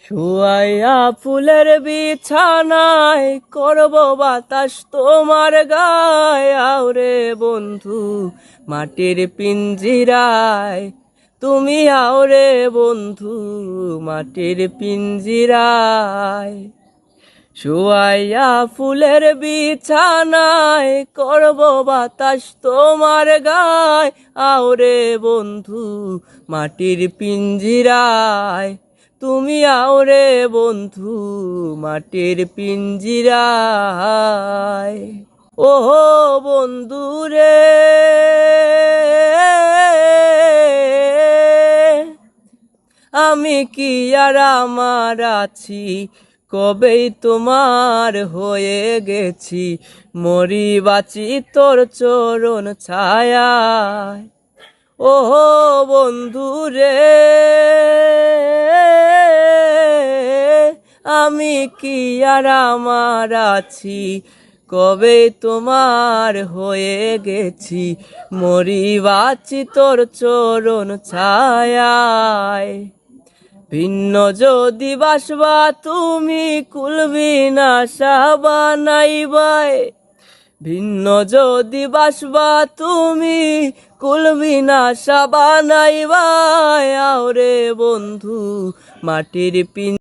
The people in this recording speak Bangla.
শুয়াইয়া ফুলের বিছানায় করব বাতাস তোমার গায়ে, আওরে বন্ধু মাটির পিঞ্জিরায়। তুমি আওরে বন্ধু মাটির পিঞ্জিরায়। শুয়াইয়া ফুলের বিছানায় করব বাতাস তোমার গায়, আওরে বন্ধু মাটির পিঞ্জিরায়। তুমি আওরে বন্ধু মাটির পিঞ্জিরায়। ওহো বন্ধু রে, আমি কি আর আমার আছি, কবেই তোমার হয়ে গেছি। মরি বাঁচি তোর চরণ ছায়ায়। ওহো বন্ধু রে, আমি কি আর আমার আছি, কবে তোমার হয়ে গেছি। মরি বাঁচি তোর চরণ ছায়ায়। ভিন্ন যদি বাসবা তুমি কুলবি না সাবানাইবাই। ভিন্ন যদি বাসবা তুমি কুলবি না সাবানাইবাই, আওরে বন্ধু মাটির পিঞ্জিরায়।